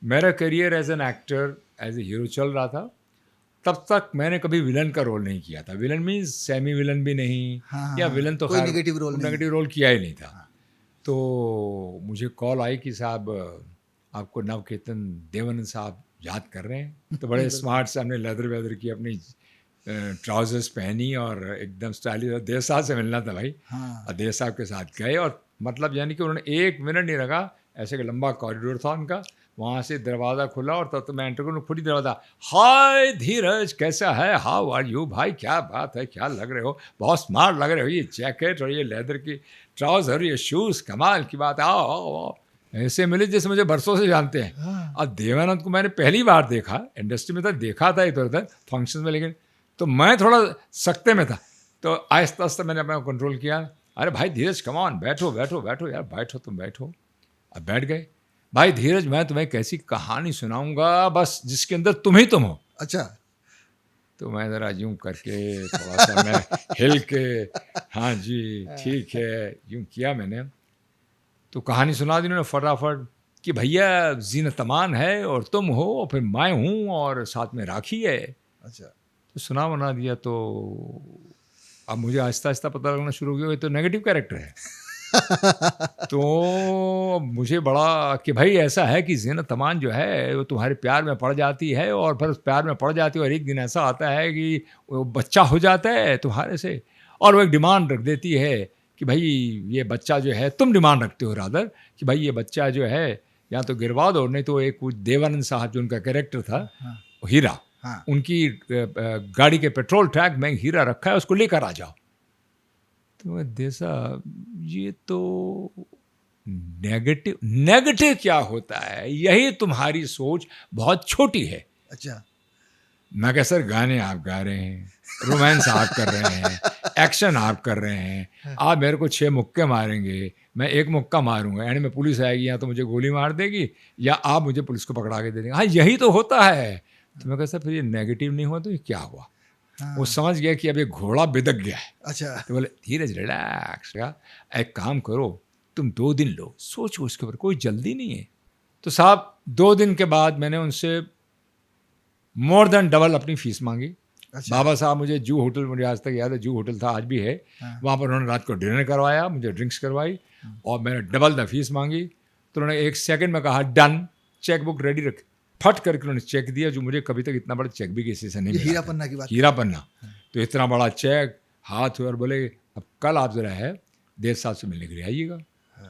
मेरा career as an actor, as a hero चल रहा था। तब तक मैंने कभी विलन का रोल नहीं किया था। विलन मीन्स सेमी विलन भी नहीं, हाँ, या हाँ, विलन तो कोई खैर नेगेटिव रोल नहीं। नेगेटिव रोल किया ही नहीं था। हाँ। तो मुझे कॉल आई कि साहब आपको नवकेतन देवानंद साहब याद कर रहे हैं। तो बड़े स्मार्ट से हमने लेदर वेदर की अपनी ट्राउजर्स पहनी और एकदम स्टाइलिश। देव साहब से मिलना था भाई। हाँ। और देव साहब के साथ गए और मतलब यानी कि उन्होंने 1 मिनट नहीं लगा। ऐसे कि लंबा कॉरिडोर था उनका, वहाँ से दरवाज़ा खुला और तब तो मैं एंटर करूँ, खुद ही दरवाज़ा, हाय धीरज कैसा है, हाउ आर यू भाई, क्या बात है, क्या लग रहे हो, बहुत स्मार्ट लग रहे हो, ये जैकेट और ये लेदर की ट्राउज़र, ये शूज़, कमाल की बात है, आओ आओ आओ। ऐसे मिले जैसे मुझे बरसों से जानते हैं। हाँ। और देवानंद को मैंने पहली बार देखा, इंडस्ट्री में था, देखा था इधर उधर फंक्शन में, लेकिन तो मैं थोड़ा सख्ते में था। तो आहिस्ता आहिस्ता मैंने अपना कंट्रोल किया। अरे भाई धीरज कम ऑन, बैठो बैठो बैठो यार, बैठो तुम बैठो। अब बैठ गए। भाई धीरज मैं तुम्हें कैसी कहानी सुनाऊंगा बस जिसके अंदर तुम ही तुम हो। अच्छा। तो मैं ज़रा यूँ करके थोड़ा सा मैं हिल के, हाँ जी ठीक है, यूँ किया मैंने। तो कहानी सुना दी उन्होंने फटाफट कि भैया जीनत अमान है और तुम हो और फिर मैं हूँ और साथ में राखी है। अच्छा। तो सुना बना दिया। तो अब मुझे आहिस्ता आहिस्ता पता लगना शुरू हो गया ये तो नेगेटिव कैरेक्टर है। तो मुझे बड़ा कि भाई ऐसा है कि ज़ीनत अमान जो है वो तुम्हारे प्यार में पड़ जाती है और फिर उस प्यार में पड़ जाती है और एक दिन ऐसा आता है कि वो बच्चा हो जाता है तुम्हारे से और वो एक डिमांड रख देती है कि भाई ये बच्चा जो है, तुम डिमांड रखते हो रादर कि भाई ये बच्चा जो है या तो गिरवा दो, नहीं तो एक देवानंद साहब जो उनका कैरेक्टर था, हाँ। हीरा, हाँ। उनकी गाड़ी के पेट्रोल टैंक में हीरा रखा है, उसको लेकर आ जाओ। तो देसा ये तो नेगेटिव नेगेटिव क्या होता है, यही तुम्हारी सोच बहुत छोटी है। अच्छा। मैं कह सर गाने आप गा रहे हैं, रोमांस आप कर रहे हैं, एक्शन आप कर रहे हैं, आप मेरे को 6 मुक्के मारेंगे, मैं 1 मुक्का मारूंगा, यानी मैं पुलिस आएगी या तो मुझे गोली मार देगी या आप मुझे पुलिस को पकड़ा के दे देंगे। हाँ यही तो होता है। तो मैं कह सर फिर ये नेगेटिव नहीं हुआ तो ये क्या हुआ। हाँ। वो समझ गया कि अब ये घोड़ा बिदक गया है। अच्छा। तो बोले धीरज रिलैक्स, एक काम करो तुम 2 दिन लो, सोचो उसके ऊपर, कोई जल्दी नहीं है। तो साहब 2 दिन के बाद मैंने उनसे मोर देन डबल अपनी फीस मांगी। अच्छा। बाबा साहब मुझे जू होटल, मुझे आज तक याद है जू होटल था, आज भी है, हाँ। वहाँ पर उन्होंने रात को डिनर करवाया, मुझे ड्रिंक्स करवाई और मैंने डबल द फीस मांगी। तो उन्होंने 1 सेकंड में कहा डन, चेक बुक रेडी रख, फट करके उन्होंने चेक दिया, जो मुझे कभी तक इतना बड़ा चेक भी किसी से नहीं ये मिला। हीरा पन्ना की बात। हीरा पन्ना। तो इतना बड़ा चेक हाथ हुआ और बोले अब कल आप जरा है देव साहब से मिलने के लिए आइएगा।